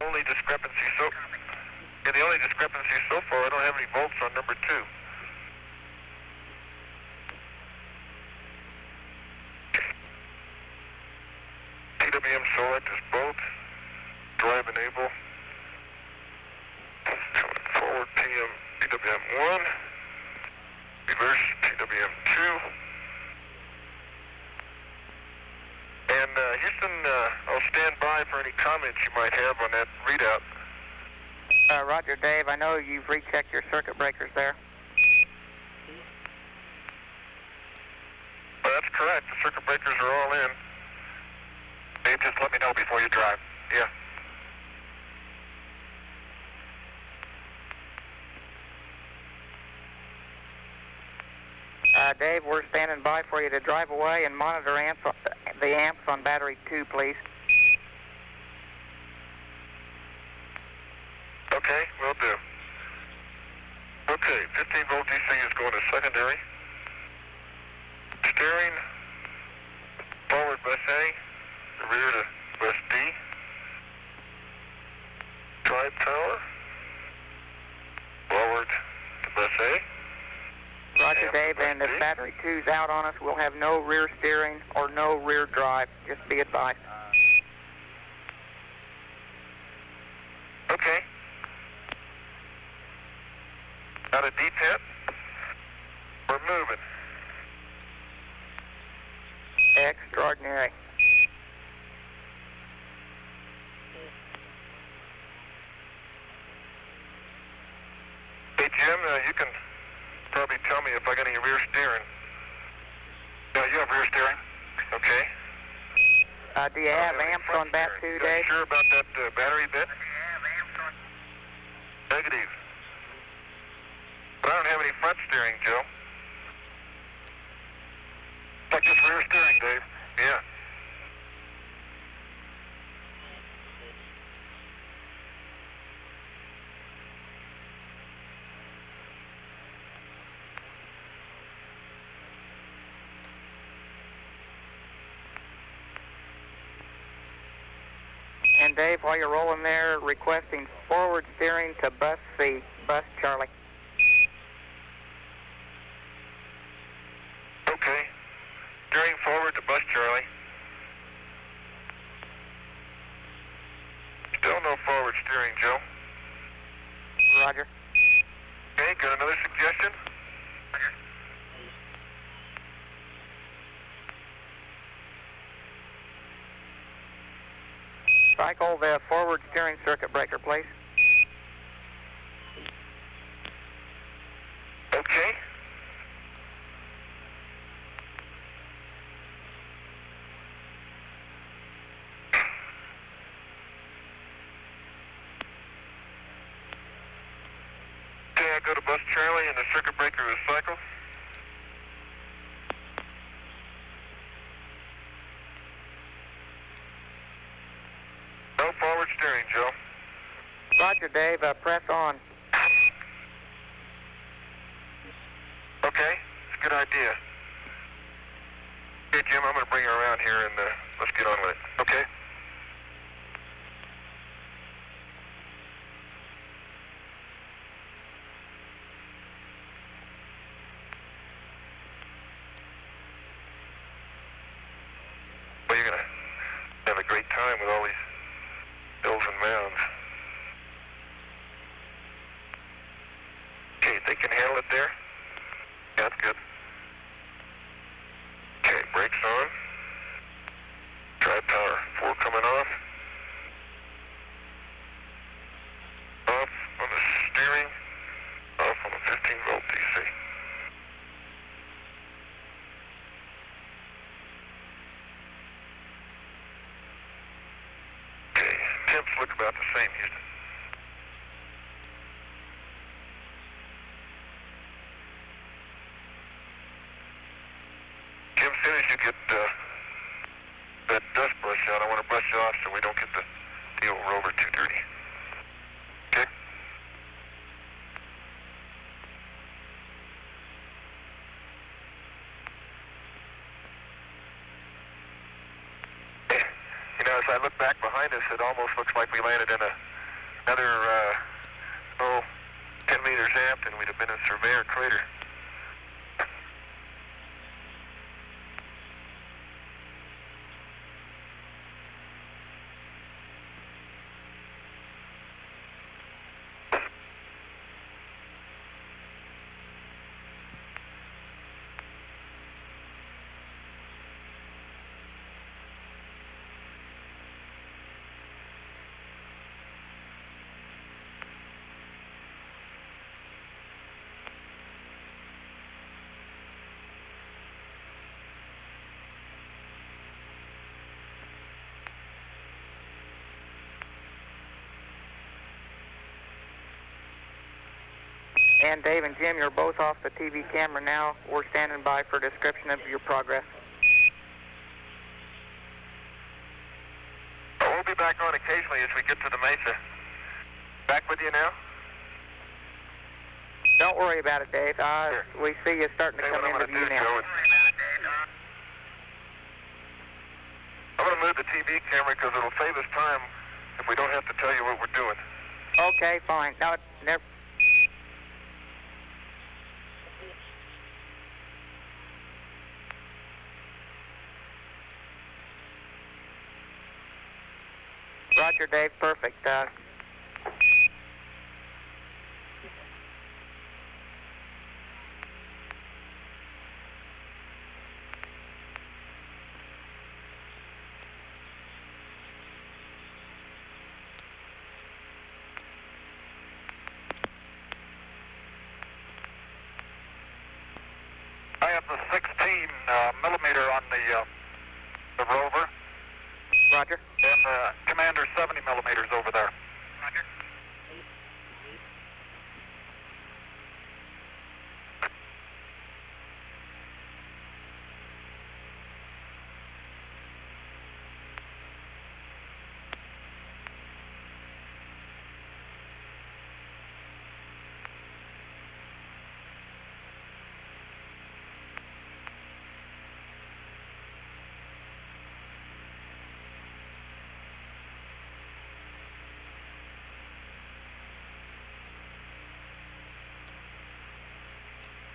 Only discrepancy so... Yeah, the only discrepancy so far, I don't have any volts on number 2. TWM select is both. Drive enable. Forward TM TWM 1. Reverse TWM 2. And Houston, I'll stand by for any comments you might have on that readout. Roger, Dave. I know you've rechecked your circuit breakers there. Well, that's correct. The circuit breakers are all in. Dave, just let me know before you drive. Yeah. Dave, we're standing by for you to drive away and monitor the amps on battery 2, please. Okay, will do. Okay, 15 volt DC is going to secondary. Steering, forward bus A, rear to bus D. Drive power, forward to bus A. Roger, Dave, and if battery 2's out on us, we'll have no rear steering or no rear drive. Just be advised. Okay. Out of DPET. We're moving. Extraordinary. Hey, Jim, you can probably tell me if I got any rear steering. Yeah, you have rear steering. Okay. Do you have amps on bat 2, Dave? Sure about that battery bit? Negative. But I don't have any front steering, Joe. Like just rear steering, Dave. Yeah. And Dave, while you're rolling there, requesting forward steering to bus C, bus Charlie. Okay. Steering forward to bus Charlie. Still no forward steering, Joe. Roger. Okay, got another suggestion? Cycle the forward steering circuit breaker, please. Okay. Okay, I go to bus Charlie and the circuit breaker is cycled. No forward steering, Joe. Roger, Dave. Press on. Okay, it's a good idea. Okay, Jim, I'm going to bring her around here and let's get on with it. Okay? Well, you're going to have a great time with all these hills and mounds. Okay, they can handle it there? Yeah, that's good. Okay, brakes on. Drive power 4 coming off. Off on the steering. Off on the 15 volt DC. Okay, temps look about the same, Houston. Jim, as soon as you get that dust brush out, I want to brush it off so we don't get the deal rover too dirty. Okay? You know, as I look back behind us, it almost looks like we landed in a Another, 10 meters aft, and we'd have been in Surveyor Crater. And Dave and Jim, you're both off the TV camera now. We're standing by for a description of your progress. We'll be back on occasionally as we get to the mesa. Back with you now? Don't worry about it, Dave. Sure. We see you starting to come into view now. I'm going to move the TV camera because it'll save us time if we don't have to tell you what we're doing. Okay, fine. No, never. Roger, Dave. Perfect. I have the 16 millimeter on the rover. Roger. And Commander 70 millimeters over there. Roger.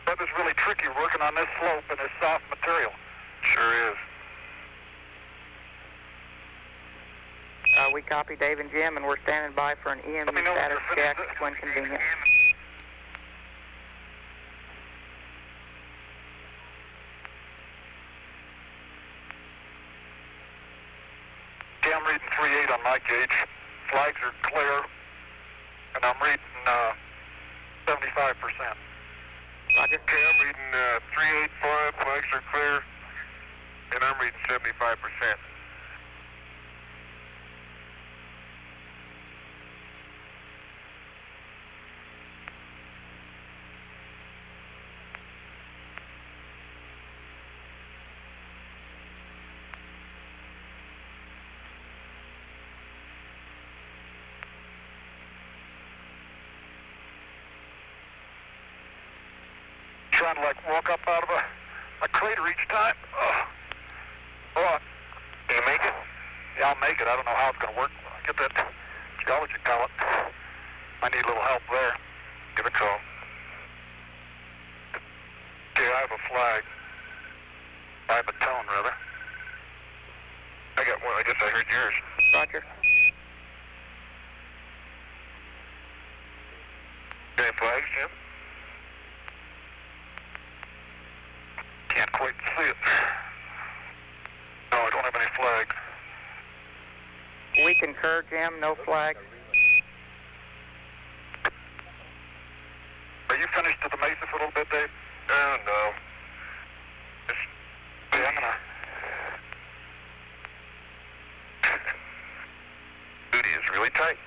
That is really tricky working on this slope and this soft material. Sure is. We copy Dave and Jim, and we're standing by for an EMU status check when convenient. Okay, I'm reading 3.8 on my gauge. Flags are clear, and I'm reading 75%. Roger. Okay, I'm reading 385, flags are clear, and I'm reading 75%. Trying to walk up out of a crater each time. Oh, can you make it? Yeah, I'll make it. I don't know how it's going to work. Get that geology pellet. I need a little help there. Give it a call. Okay, I have a flag. I have a tone, rather. I got one. I guess I heard yours. Roger. Okay, flags, Jim? Can't quite see it. No, I don't have any flag. We concur, Jim. No flags. Are you finished to the mesa for a little bit, Dave? No. Yeah, I'm gonna... Duty is really tight.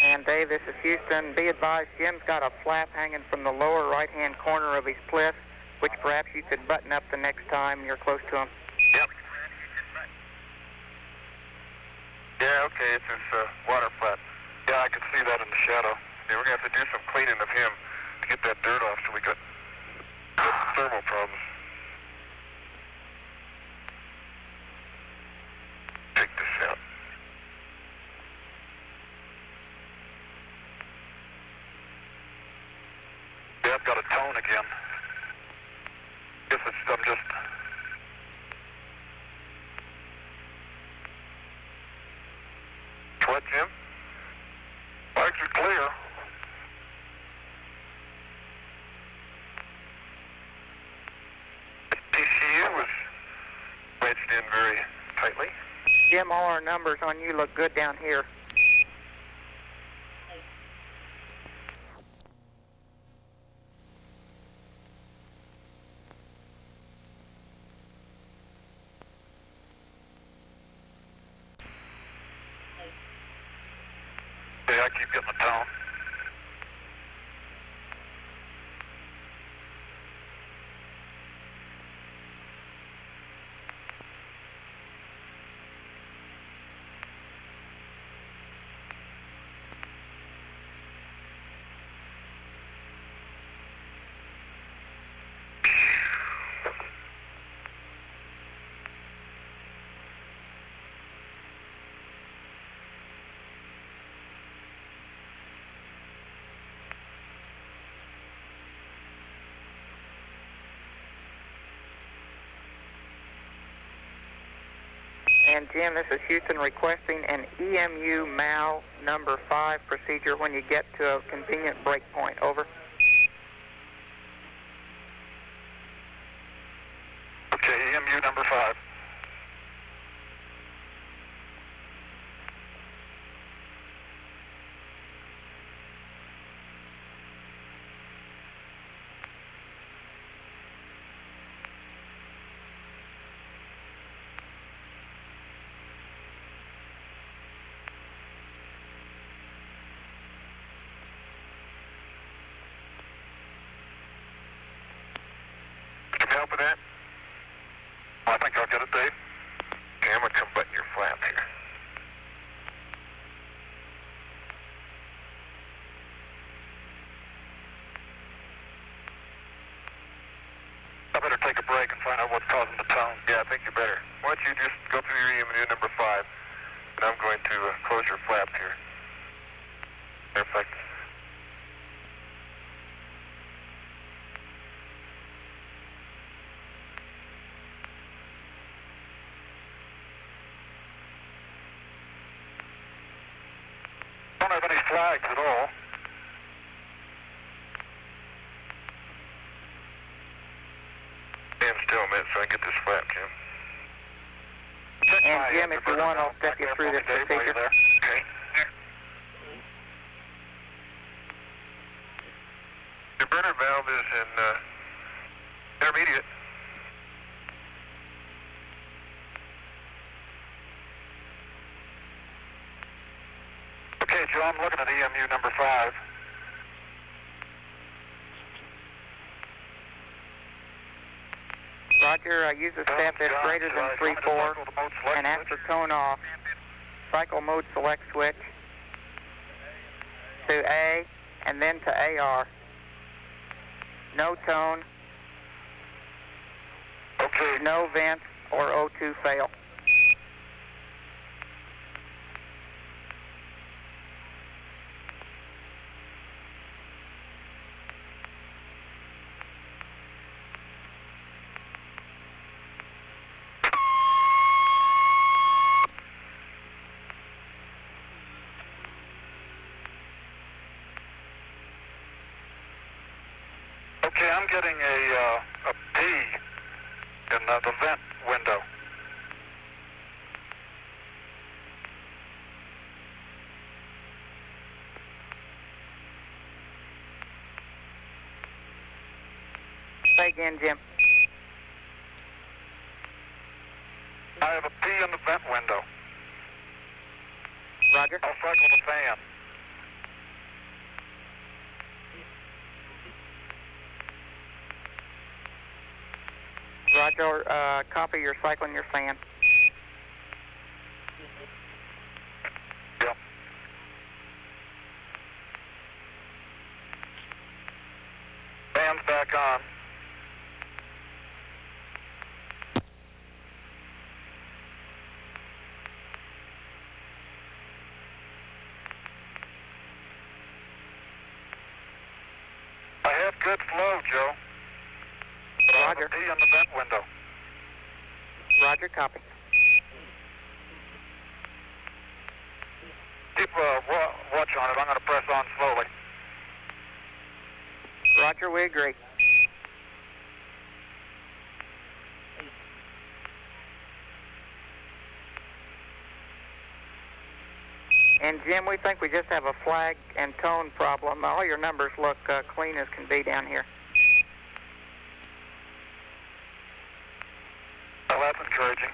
And Dave, this is Houston. Be advised, Jim's got a flap hanging from the lower right-hand corner of his pliff, which perhaps you could button up the next time you're close to him. Yeah, okay, it's his water flat. Yeah, I can see that in the shadow. Yeah, we're going to have to do some cleaning of him to get that dirt off so we got thermal problems. Take this out. Yeah, I've got a tone again. Guess I'm just... What, Jim? Flags are clear. TCU was wedged in very tightly. Jim, all our numbers on you look good down here. Yeah, I keep getting the tone. And Jim, this is Houston requesting an EMU MAL number 5 procedure when you get to a convenient break point. Over. Okay, EMU number 5. Help with that? I think I'll get it, Dave. Okay, I'm going to come button your flap here. I better take a break and find out what's causing the tone. Yeah, I think you better. Why don't you just go through your EMU number 5, and I'm going to close your flaps here. Perfect. Don't have any flags at all. Stand still a minute so I can get this flap, Jim. And Jim, if you want, I'll step you through this procedure. Okay. Your burner valve is in intermediate. Okay, Joe, I'm looking at EMU number 5. Roger, use a step that's greater than 3/4 and after tone off, cycle mode select switch to A and then to AR. No tone, Okay. no vent or O2 fail. Okay, I'm getting a P in the vent window. Say again, Jim. I have a P in the vent window. Roger. I'll cycle the fan. Roger, copy, you're cycling your fan. on. I have good flow, Joe. Roger. P in the vent window. Roger, copy. Keep watch on it. I'm going to press on slowly. Roger, we agree. And Jim, we think we just have a flag and tone problem. All your numbers look clean as can be down here. Well, that's encouraging.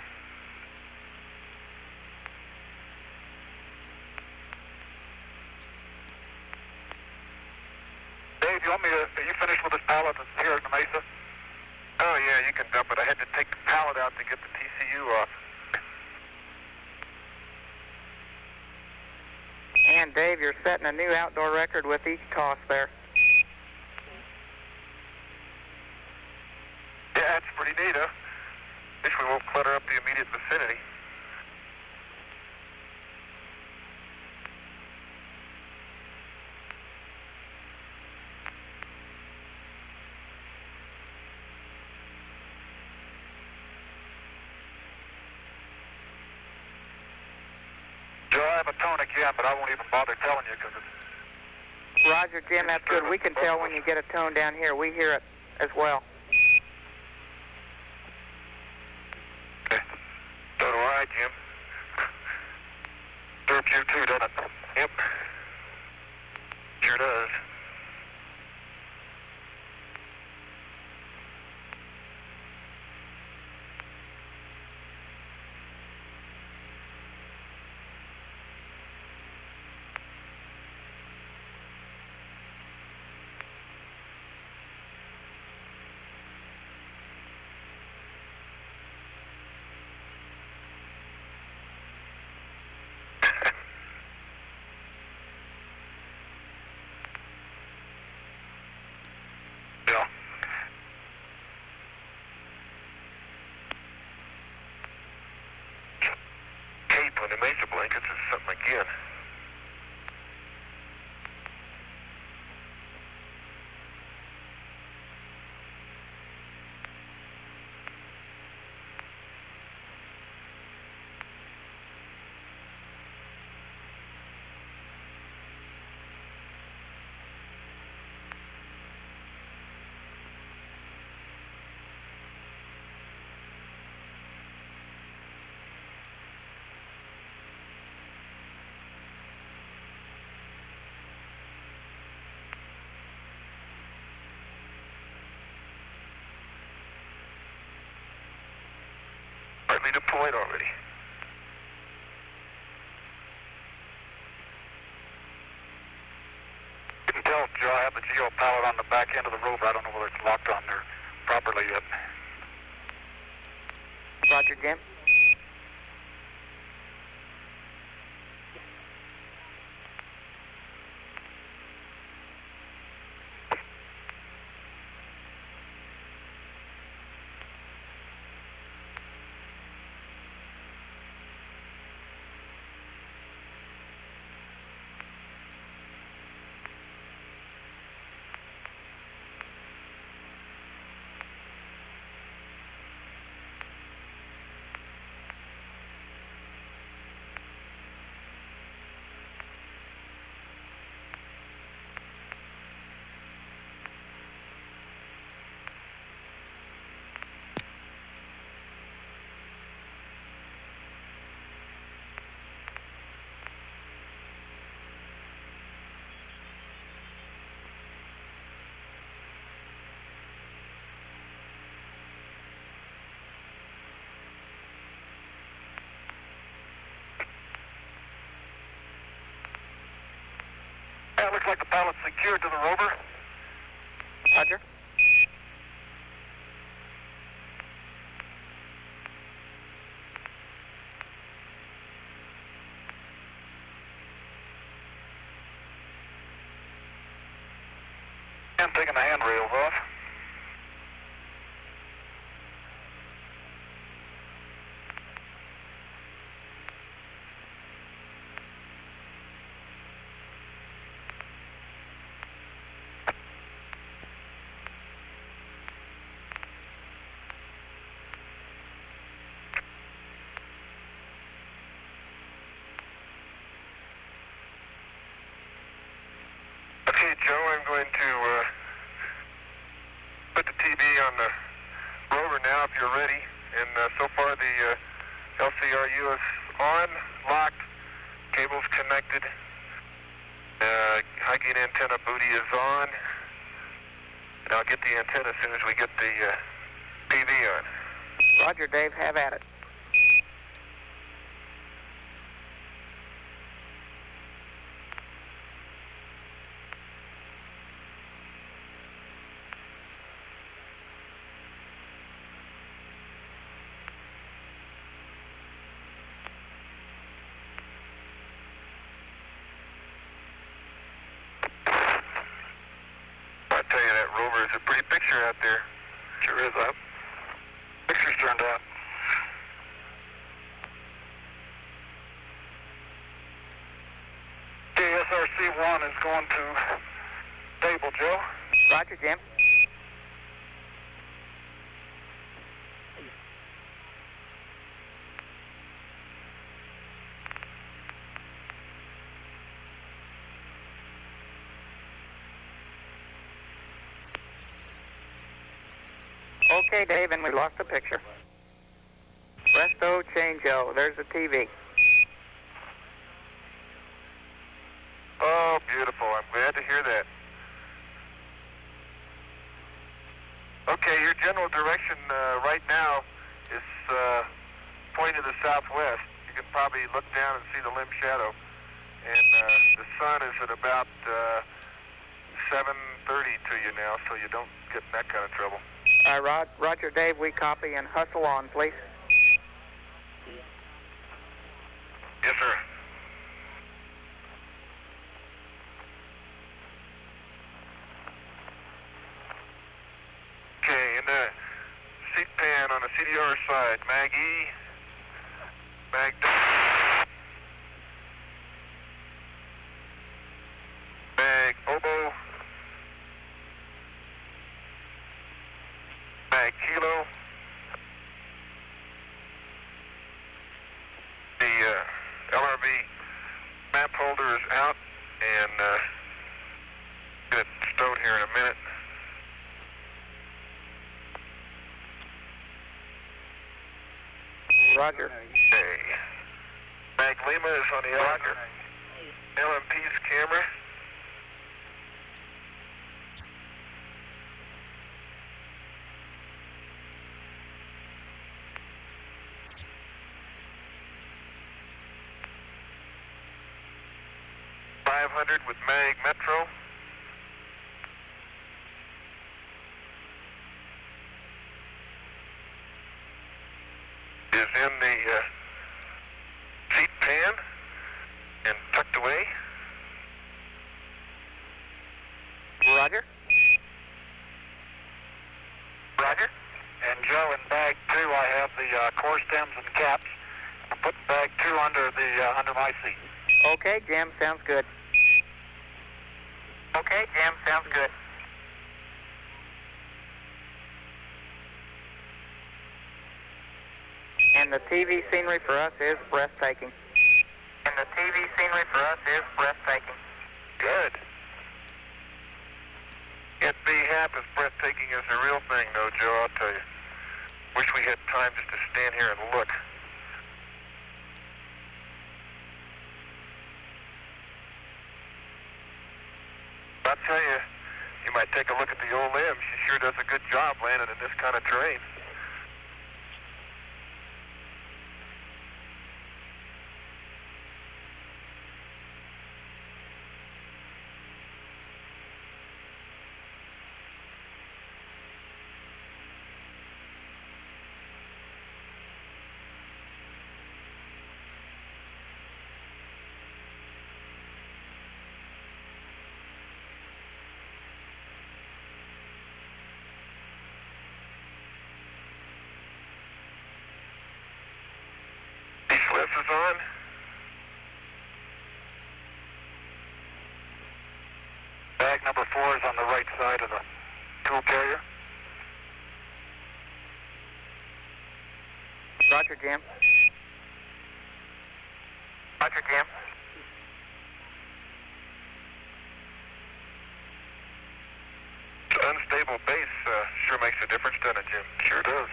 Dave, you want me to, are you finished with this pallet that's here at the Mesa? Oh, yeah, you can dump it. I had to take the pallet out to get the TCU off. And Dave, you're setting a new outdoor record with each toss there. Yeah, that's pretty neat, huh? Wish we won't clutter up the immediate vicinity. Joe, I have a tone again, but I won't even bother telling you because it's... Roger, Jim, that's good. We can tell when you get a tone down here. We hear it as well. Okay. So do I, Jim. Serves you too, doesn't it? Yep. Sure does. Yeah. Tape on the Mesa blankets is something again. Partly deployed already. You can tell, Joe, I have the geo pallet on the back end of the rover. I don't know whether it's locked on there properly yet. Roger, Jim. Yeah, it looks like the pallet's secured to the rover. Roger. I'm taking the handrails off. Joe, I'm going to put the TV on the rover now if you're ready. And so far the LCRU is on, locked, cables connected. High gain antenna booty is on. And I'll get the antenna as soon as we get the PV on. Roger, Dave, have at it. I tell you, that rover is a pretty picture out there. Sure is. Picture's turned out. SRC-1 is going to table, Joe. Roger, Jim. Okay, Dave, and we lost the picture. Presto, change-o. There's the TV. Oh, beautiful. I'm glad to hear that. Okay, your general direction right now is pointing to the southwest. You can probably look down and see the limb shadow. And the sun is at about 7:30 to you now, so you don't get in that kind of trouble. Roger, Dave, we copy and hustle on, please. Yes, sir. Okay, in the seat pan on the CDR side, mag E, mag D, mag oboe, mag kilo. The LRV map holder is out, and get it stowed here in a minute. Roger. Okay. Mag Lima is on the LMP's camera. With Mag Metro. Is in the seat pan and tucked away. Roger. Roger. And Joe, in bag 2, I have the core stems and caps. I'm putting bag 2 under my seat. Okay, Jim, sounds good. Okay, Jim, sounds good. And the TV scenery for us is breathtaking. And the TV scenery for us is breathtaking. Good. Can't be half as breathtaking as the real thing, though, Joe, I'll tell you. Wish we had time just to stand here and look. I'll tell you, you might take a look at the old limb. She sure does a good job landing in this kind of terrain. Is on. Bag number 4 is on the right side of the tool carrier. Roger, Jim. Roger, Jim. unstable base sure makes a difference, doesn't it, Jim? Sure does.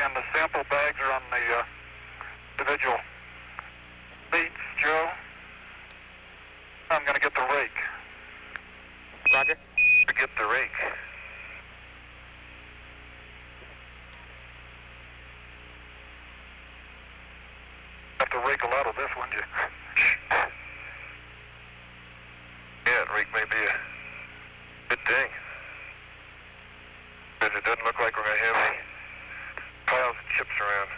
And the sample bags are on the individual seats, Joe. I'm going to get the rake. Roger. Get the rake. Have to rake a lot of this, wouldn't you? Yeah, rake may be a good thing. Because it doesn't look like we're going to have any piles of chips around.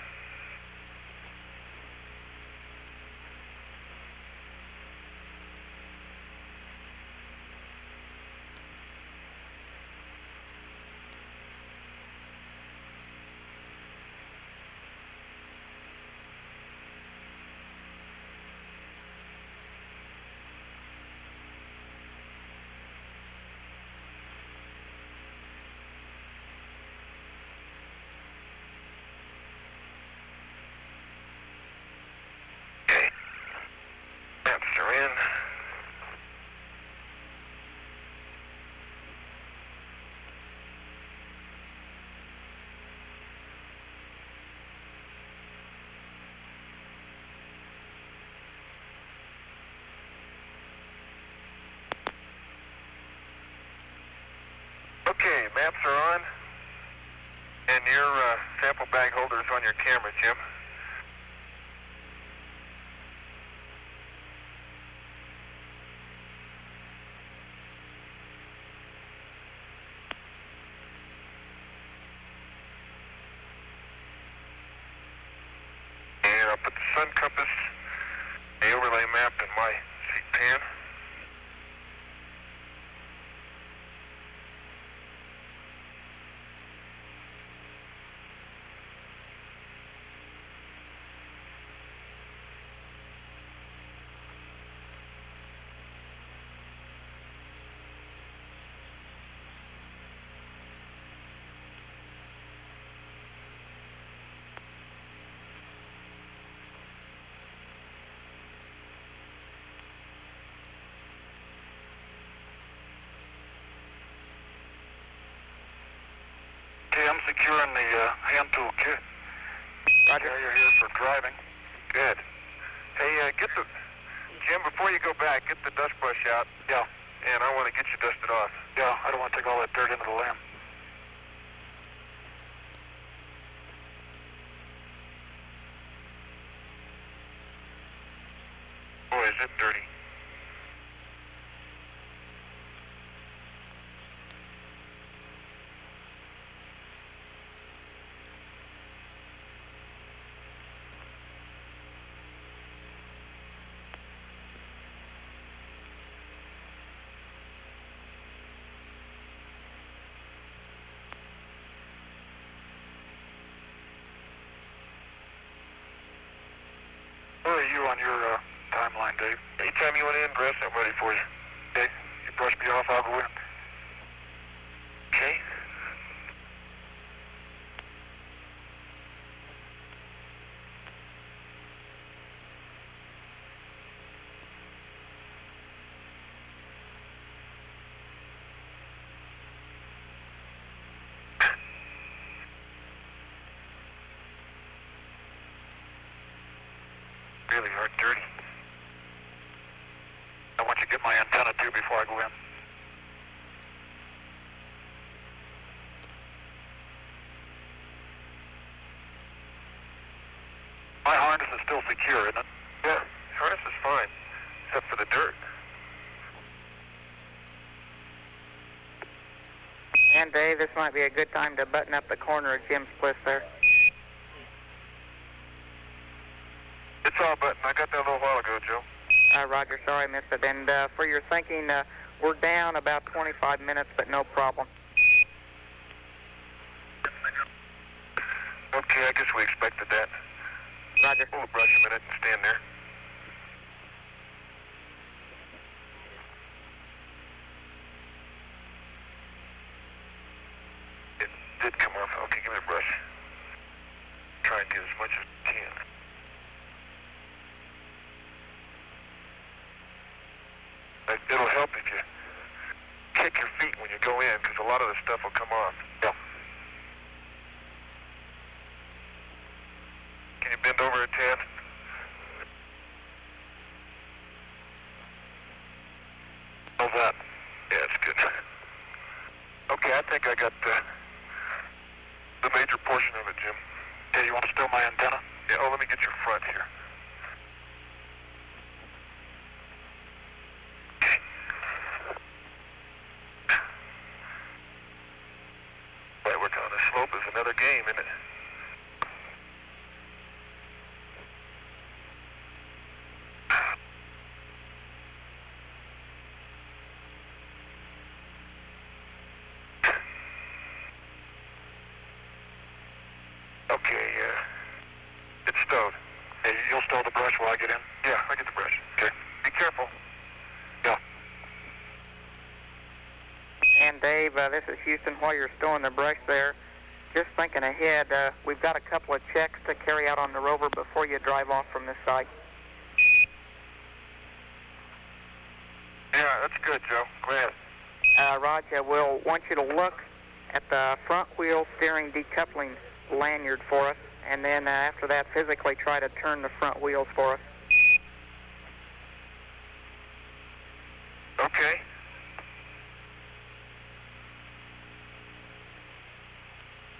Okay, maps are on, and your sample bag holder is on your camera, Jim. And I'll put the sun compass, the overlay map in my seat pan. Okay, I'm securing the hand tool kit. Roger. Yeah, you're here for driving. Good. Hey, Jim, before you go back, get the dust brush out. Yeah. And I want to get you dusted off. Yeah, I don't want to take all that dirt into the lamp. Boy, is it dirty. Where are you on your timeline, Dave? Anytime you want in, Brett, I'm ready for you. Okay, you brush me off, I'll go in. Okay. Really are dirty. I want you to get my antenna too before I go in. My harness is still secure, isn't it? Yeah, harness is fine, except for the dirt. And Dave, this might be a good time to button up the corner of Jim's spliff there. It's all button. I got that a little while ago, Joe. Roger, sorry I missed it. And for your thinking, we're down about 25 minutes, but no problem. Okay, I guess we expected that. Roger. We'll brush a minute and stand there. It did come off. Okay, give me a brush. Try and get as much as I can. It'll help if you kick your feet when you go in, because a lot of the stuff will come off. Yeah. Can you bend over a tad? How's that? Yeah, it's good. Okay, I think I got the major portion of it, Jim. Yeah, you want to still my antenna? Yeah, let me get your front here. Okay. Right, we're on the slope is another game, isn't it? Okay, it's stowed. Hey, you'll stow the brush while I get in? Yeah, I get the brush. Okay. Be careful. Yeah. And Dave, this is Houston. While you're stowing the brush there, just thinking ahead, we've got a couple of checks to carry out on the rover before you drive off from this site. Yeah, that's good, Joe. Go ahead. Roger, we'll want you to look at the front wheel steering decoupling lanyard for us, and then after that, physically try to turn the front wheels for us. Okay.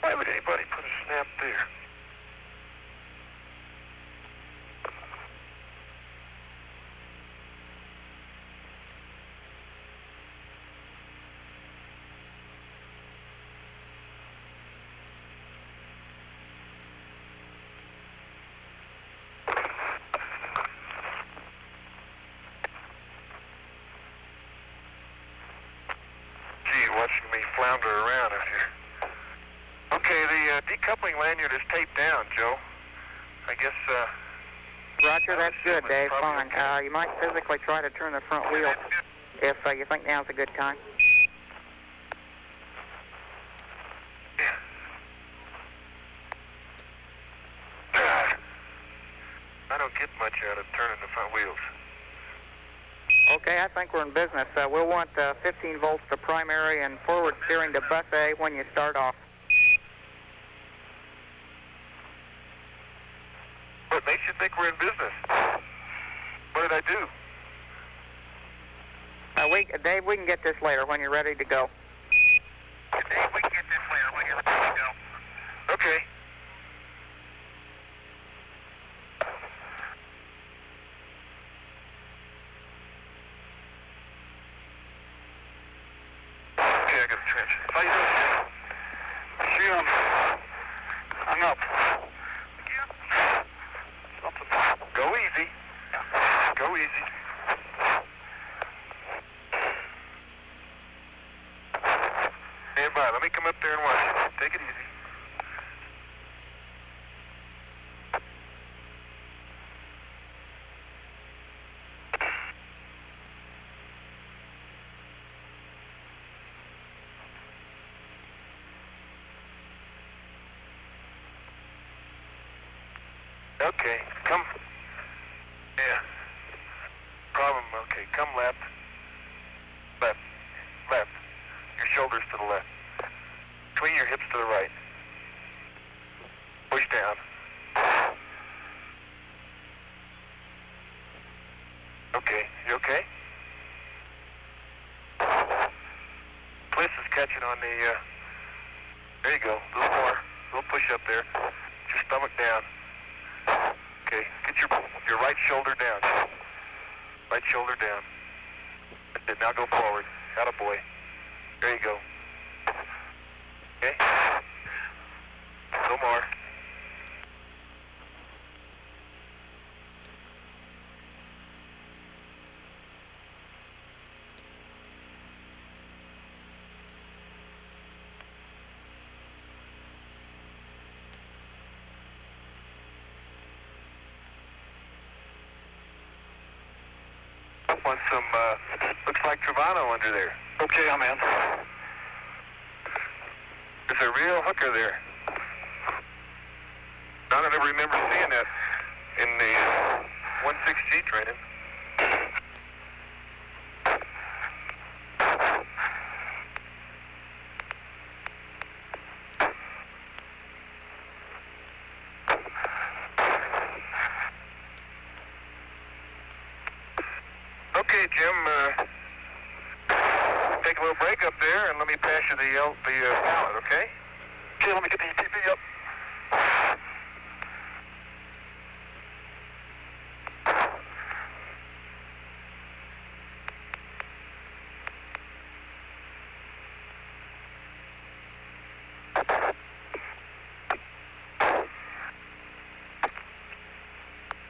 Why would anybody put a snap there? Watching me flounder around out here. Okay, the decoupling lanyard is taped down, Joe. I guess, Roger, that's good, Dave. Fine. Okay. You might physically try to turn the front wheel if you think now's a good time. I don't get much out of turning the front wheels. Okay, I think we're in business. We'll want 15 volts to primary and forward steering to bus A when you start off. What makes you think we're in business? What did I do? Dave, we can get this later when you're ready to go. Dave, we can get this later when you're ready to go. Okay. How you doing? See, I'm up. Something. Go easy. Go easy. Stand by. Let me come up there and watch. Take it easy. Okay, come. Yeah. Problem, okay, come left. Left. Left. Your shoulders to the left. Between your hips to the right. Push down. Okay, you okay? Twist is catching on the, there you go, a little more. A little push up there. Get your stomach down. Okay, get your right shoulder down. Right shoulder down. That's it. Now go forward. Attaboy. There you go. Okay? No more. Want some, looks like Travano under there. Okay, I'm in. There's a real hooker there. I don't ever remember seeing that in the 1.6G training. Okay, Jim, take a little break up there and let me pass you the pallet, okay? Okay, let me get the ETV up.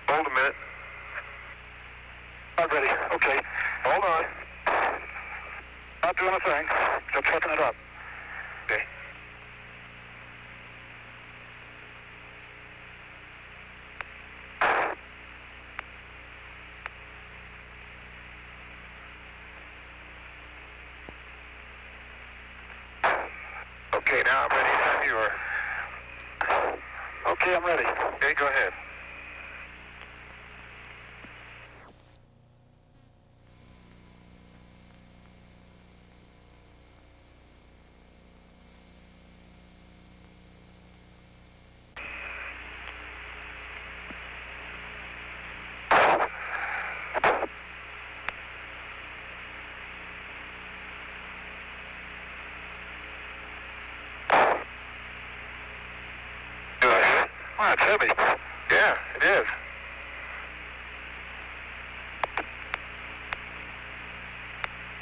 Hold a minute. I'm ready. Okay. Hold on. Not doing a thing. Just hooking it up. Okay. Okay, now I'm ready. Anytime you are. Okay, I'm ready. Okay, go ahead. Wow, it's heavy. Yeah, it is.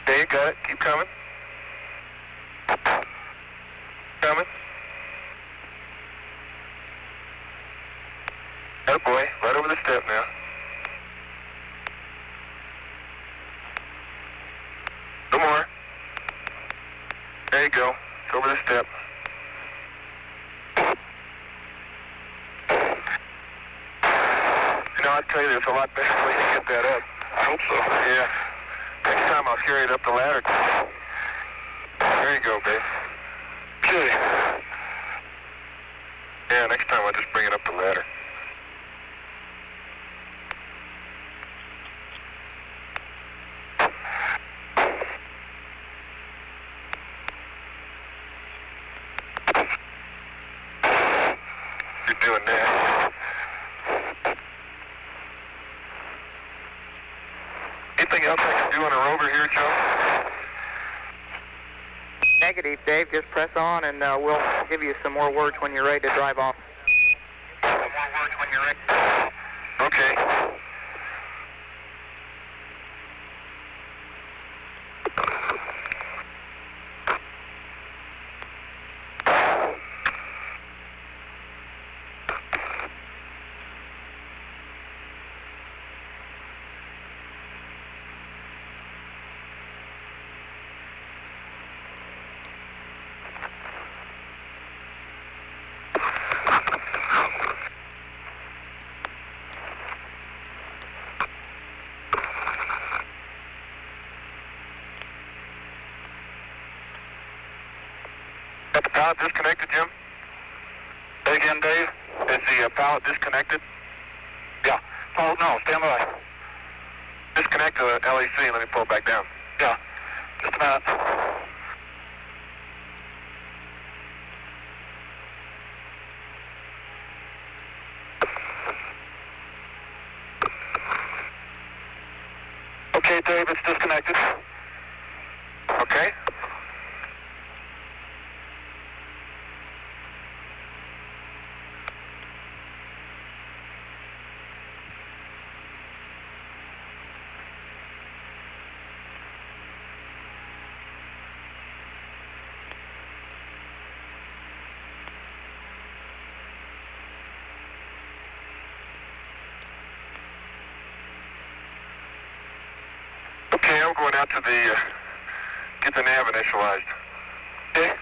Okay, you got it. Keep coming. Coming. Oh boy, right over the step now. No more. There you go. It's over the step. I'll tell you, there's a lot better way to get that up. I hope so. Yeah. Next time I'll carry it up the ladder. There you go, babe. Okay. Yeah, next time I'll just bring it up the ladder. You're doing that. Anything else I can do on a rover here, Joe? Negative, Dave. Just press on, and we'll give you some more words when you're ready to drive off. Some more words when you're ready. Okay. Got the pallet disconnected, Jim? Say again, Dave? Is the pallet disconnected? Yeah. Oh, no, stand by. Disconnect the LEC and let me pull it back down. Yeah. Just a minute. Okay, Dave, it's disconnected. Okay. Okay, I'm going out to the, get the nav initialized. Okay?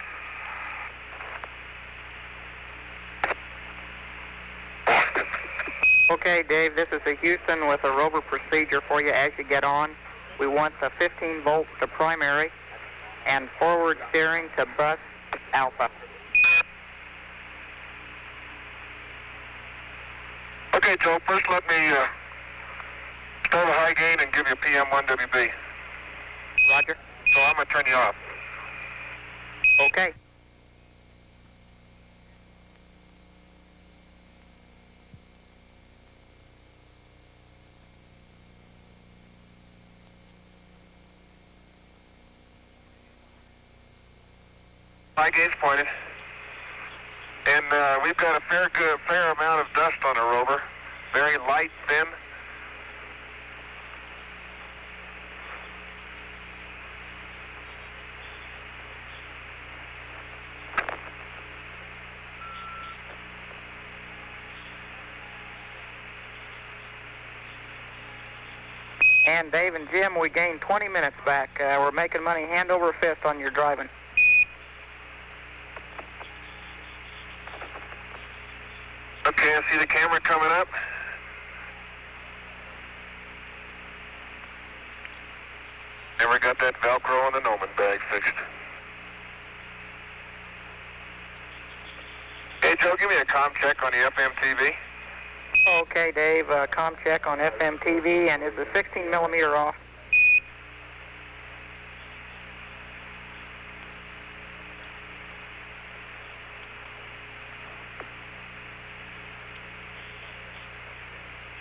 Okay, Dave, this is a Houston with a rover procedure for you as you get on. We want the 15 volts to primary and forward steering to bus alpha. Okay, Joe, first let me start a high gain and give you PM1 WB. Roger. So I'm going to turn you off. Okay. High gain's pointed. And we've got a fair amount of dust on the rover. Very light, thin. And Dave and Jim, we gained 20 minutes back. We're making money hand over fist on your driving. Okay, I see the camera coming up. Never got that Velcro on the Noman bag fixed. Hey, Joe, give me a comm check on the FM TV. Okay, Dave, comm check on FM TV, and is the 16 millimeter off?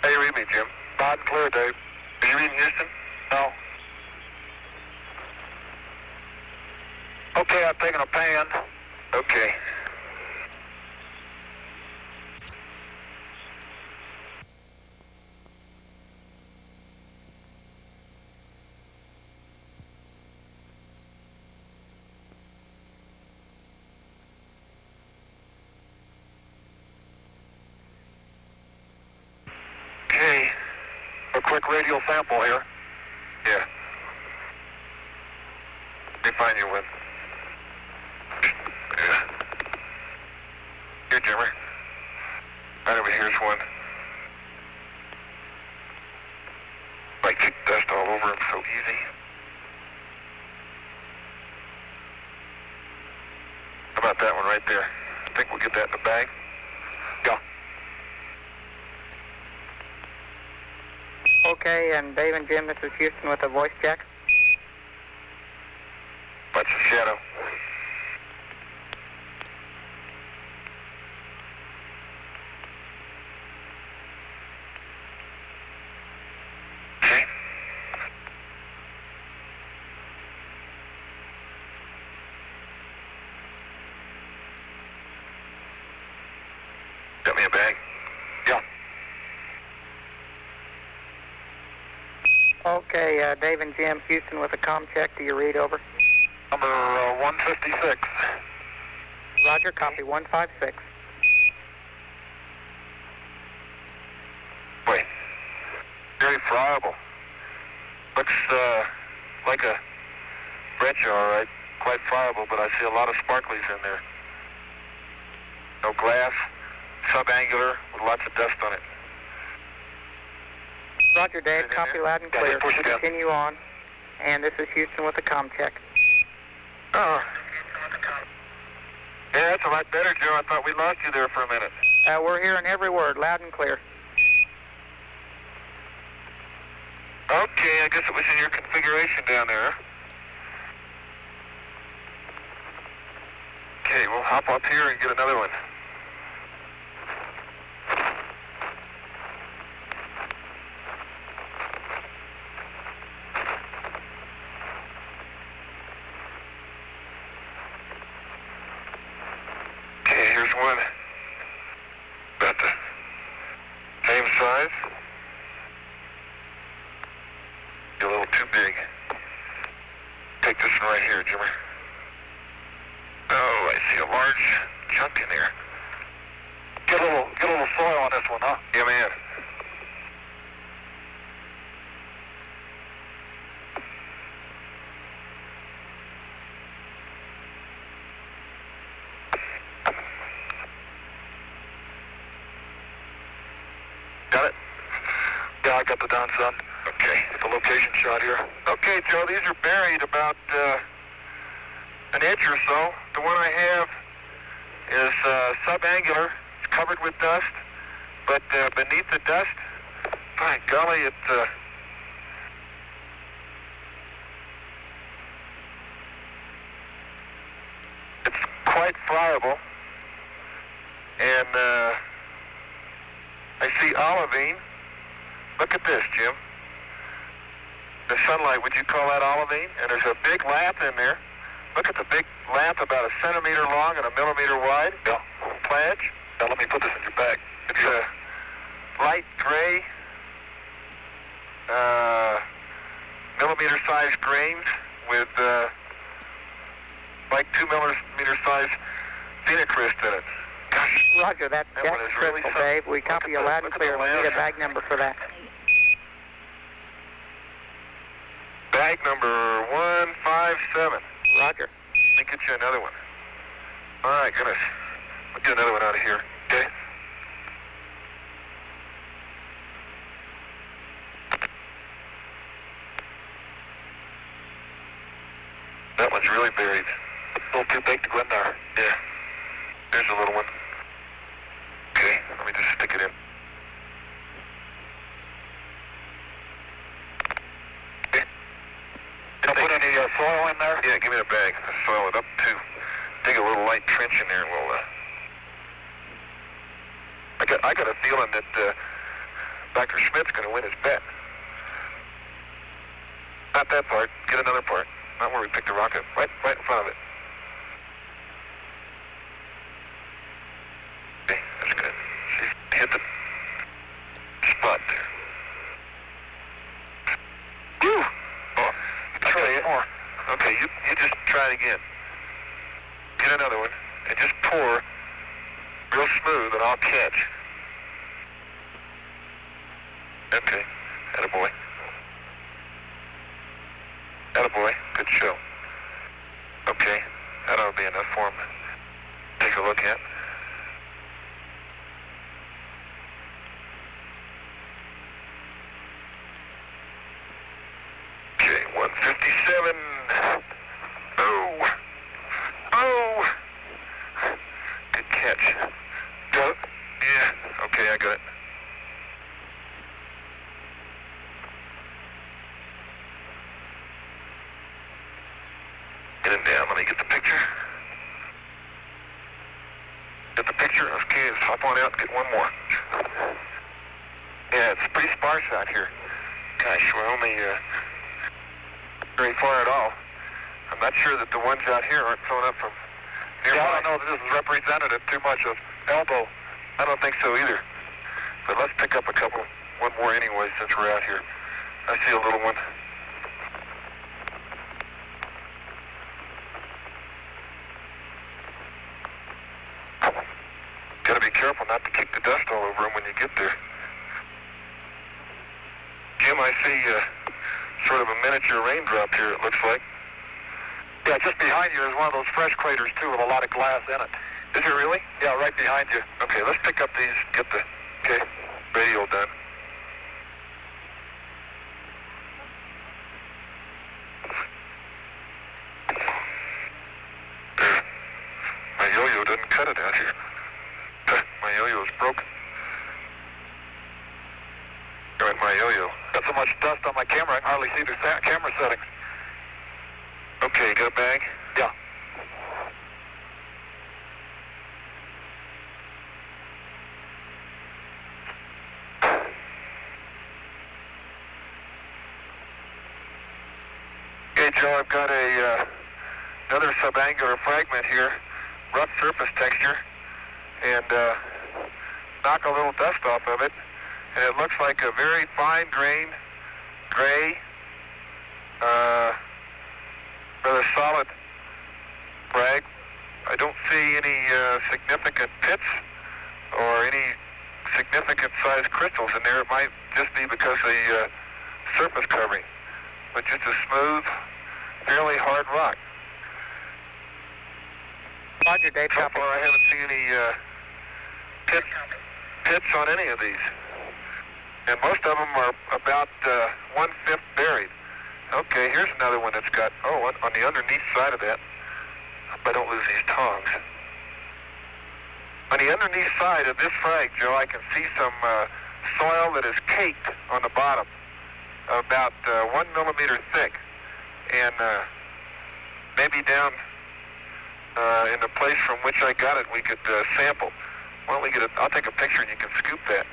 Hey, read me, Jim. Loud and clear, Dave. Are you reading Houston? No. Okay, I'm taking a pan. Okay. Okay. A quick radial sample here. Yeah. Let me find you one. Yeah. Here, Jimmer. Right over here's one. I kick dust all over him so easy. How about that one right there? I think we'll get that in the bag. Yeah. Okay, and Dave and Jim, this is Houston with a voice check. That's a shadow. Okay. Got me a bag? Yeah. Okay, Dave and Jim, Houston with a comm check. Do you read over? Number 156. Roger, copy 156. Wait. Very friable. Looks like a breccia, all right. Quite friable, but I see a lot of sparklies in there. No glass, subangular, with lots of dust on it. Roger, Dave, copy loud and Yeah, clear. just push it down. Continue on. And this is Houston with a comm check. Oh. Yeah, that's a lot better, Joe. I thought we lost you there for a minute. We're hearing every word, loud and clear. Okay, I guess it was in your configuration down there. Okay, we'll hop up here and get another one. Okay, here's one. About the same size. A little too big. Take this one right here, Jimmer. Oh, I see a large chunk in there. Get a little soil on this one, huh? Yeah, man. Got it? Yeah, I got the down sun. Okay. It's a location shot here. Okay, Joe, these are buried about an inch or so. The one I have is subangular. It's covered with dust, but beneath the dust, by golly, it's quite friable. And I see olivine. Look at this, Jim. The sunlight, would you call that olivine? And there's a big lap in there. Look at the big lap, about 1 centimeter long and 1 millimeter wide. Yeah. Pledge. Now let me put this in your bag. It's a light gray, millimeter-sized grains with like 2 millimeter sized phenocryst in it. Gosh. Roger, that's crystal, really Dave. We copy you loud and clear. We need a bag number for that. Bag number 157. Roger. Let me get you another one. All right, goodness. We'll get another one out of here, okay? That one's really buried. A little too big to go in there. Yeah. There's a little one. Okay, let me just stick it in. Okay. I'll put any soil in there? Yeah, give me the bag. Soil it up to. Dig a little light trench in there and we'll, I got a feeling that Dr. Schmidt's going to win his bet. Not that part. Get another part. Not where we picked the rock up. Right in front of it. Okay, that's good. See, hit the spot there. Whew! Oh, try it more. Okay, you just try it again. Get another one and just pour real smooth and I'll catch. Okay, attaboy. Attaboy, good show. Okay, that ought to be enough for him to take a look at. Okay, 157. Oh! Good catch. Got it? Yeah, okay, I got it. Get him down, let me get the picture. Get the picture? Okay, let's hop on out and get one more. Yeah, it's pretty sparse out here. Gosh, we're only very far at all. I'm not sure that the ones out here aren't filling up from nearby. Yeah, I don't know that this is representative too much of elbow. I don't think so either. But let's pick up one more anyway since we're out here. I see a little one. Gotta be careful not to kick the dust all over him when you get there. Jim, I see sort of a miniature raindrop here, it looks like. Yeah, just behind you is one of those fresh craters, too, with a lot of glass in it. Is it really? Yeah, right behind you. Okay, let's pick up these, get the radio done. My yo-yo doesn't cut it out here. My yo-yo's broken. Got my yo-yo. Got so much dust on my camera, I can hardly see the camera settings. Okay, got a bag? Yeah. Okay, Joe, I've got another subangular fragment here, rough surface texture, and knock a little dust off of it, and it looks like a very fine-grained, gray, rather solid frag. I don't see any significant pits or any significant sized crystals in there. It might just be because of the surface covering, but just a smooth, fairly hard rock. Roger, Dave. So far, I haven't seen any pits on any of these. and most of them are about 1/5 buried. Okay, here's another one that's got, on the underneath side of that. I hope I don't lose these tongs. On the underneath side of this frag, Joe, I can see some soil that is caked on the bottom, about 1 millimeter thick, and maybe down in the place from which I got it, we could sample. Why don't we get I'll take a picture and you can scoop that.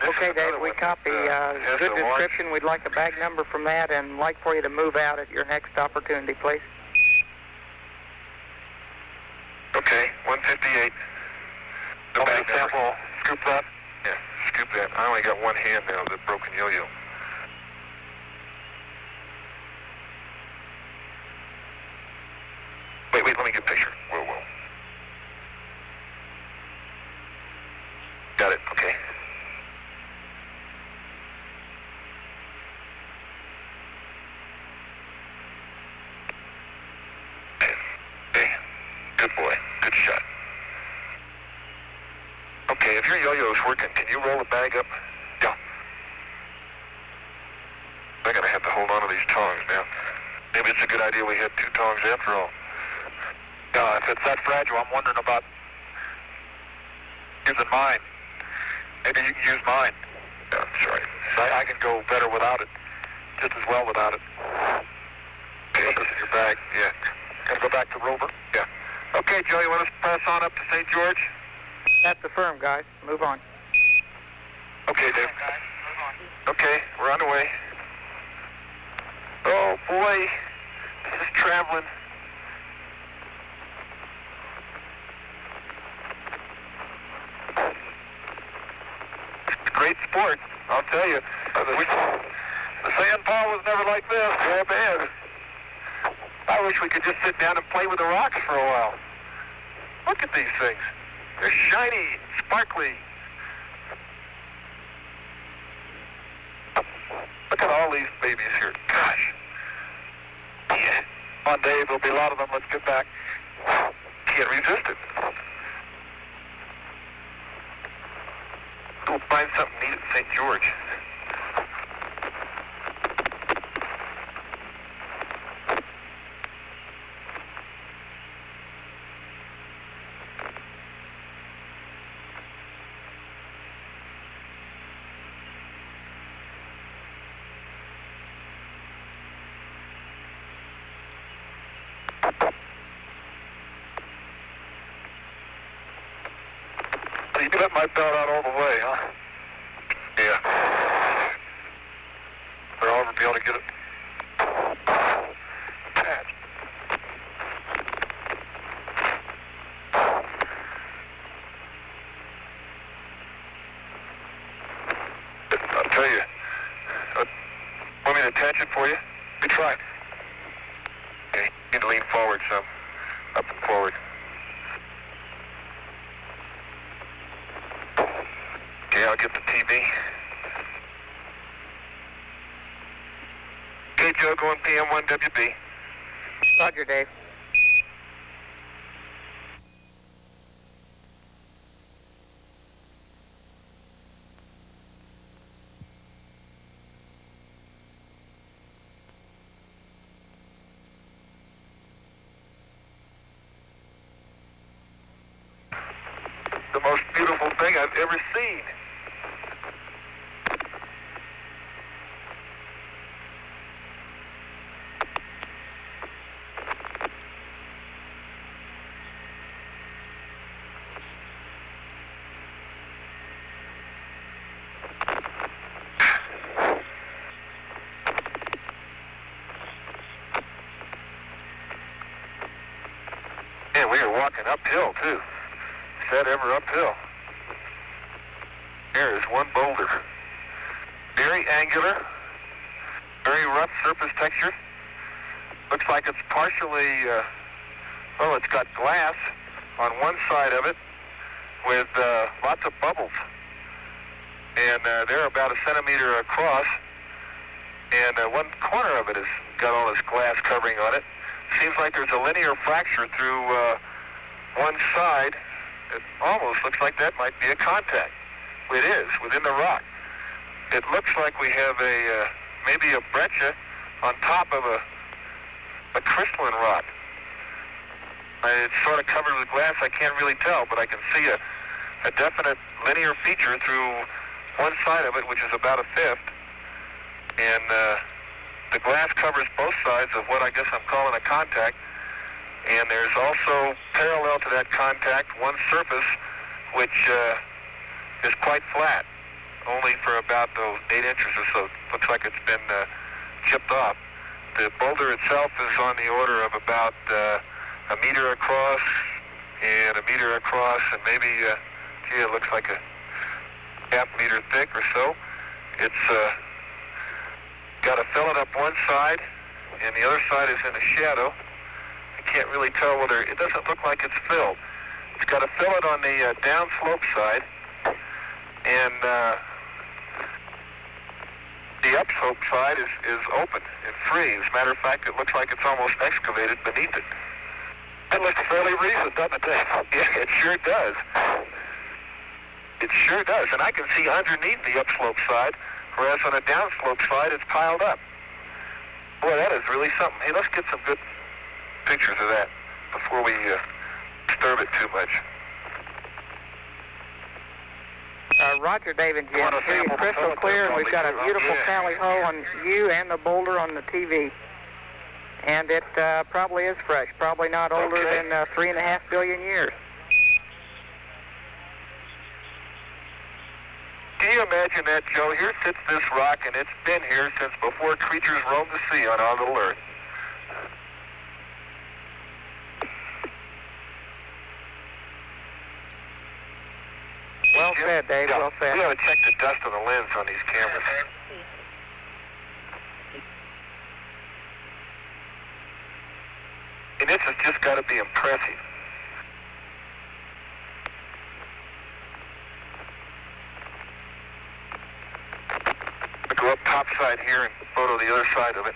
Okay, Dave, we copy. Good description. We'd like a bag number from that and like for you to move out at your next opportunity, please. Okay, 158. The bag sample. Scoop that? Yeah, scoop that. I only got one hand now, the broken yo-yo. Wait, let me get a picture. Whoa. Got it, okay. Okay, good boy, good shot. Okay, if your yo-yo's working, can you roll the bag up? Yeah. I'm gonna have to hold on to these tongs now. Maybe it's a good idea we had 2 tongs after all. If it's that fragile, I'm wondering about using mine. Maybe you can use mine. Yeah, that's right. I can go better without it, just as well without it. Okay, put this in your bag. Yeah. Gonna go back to Rover? Yeah. Okay, Joe, you want us to press on up to St. George? That's the firm, guys. Move on. Okay, Dave. Okay, we're on the way. Oh, boy. This is traveling. Great sport, I'll tell you. The sandpile was never like this. Yeah, man. I wish we could just sit down and play with the rocks for a while. Look at these things. They're shiny, sparkly. Look at all these babies here. Gosh. Yeah. Come on, Dave. There'll be a lot of them. Let's get back. Can't resist it. Go find something neat at St. George. You let my belt out all the way, huh? Yeah. But I'll never be able to get it. Attached. I'll tell you. Want me to attach it for you? You try it. Okay, you need to lean forward some. Up and forward. Okay, I'll get the TV. Okay, Joe, going PM1WB. Roger, Dave. The most beautiful thing I've ever seen. Man, we are walking uphill, too. Is that ever uphill? There is one boulder. Very angular, very rough surface texture. Looks like it's partially, it's got glass on one side of it with lots of bubbles. And they're about 1 centimeter across. And one corner of it has got all this glass covering on it. Seems like there's a linear fracture through one side. It almost looks like that might be a contact. It is, within the rock. It looks like we have a maybe a breccia on top of a crystalline rock. It's sort of covered with glass. I can't really tell, but I can see a definite linear feature through one side of it, which is about a fifth. And the glass covers both sides of what I guess I'm calling a contact. And there's also, parallel to that contact, one surface which is quite flat, only for about 8 inches or so. Looks like it's been chipped off. The boulder itself is on the order of about a meter across and a meter across, and maybe, gee, it looks like a half meter thick or so. It's got a fillet up one side, and the other side is in the shadow. I can't really tell whether, it doesn't look like it's filled. It's got a fillet on the downslope side, and the upslope side is open and free. As a matter of fact, it looks like it's almost excavated beneath it. That looks fairly recent, doesn't it, Dave? Yeah, it sure does. It sure does, and I can see underneath the upslope side, whereas on the downslope side, it's piled up. Boy, that is really something. Hey, let's get some good pictures of that before we disturb it too much. Roger, Dave and Jim. Here you crystal clear, and we've got a beautiful tally hole on you and the boulder on the TV. And it probably is fresh, probably not older than 3.5 billion years. Can you imagine that, Joe? Here sits this rock, and it's been here since before creatures roamed the sea on our little Earth. Well said, Dave, well said. We ought to check the dust on the lens on these cameras. And this has just got to be impressive. I'll go up top side here and photo the other side of it.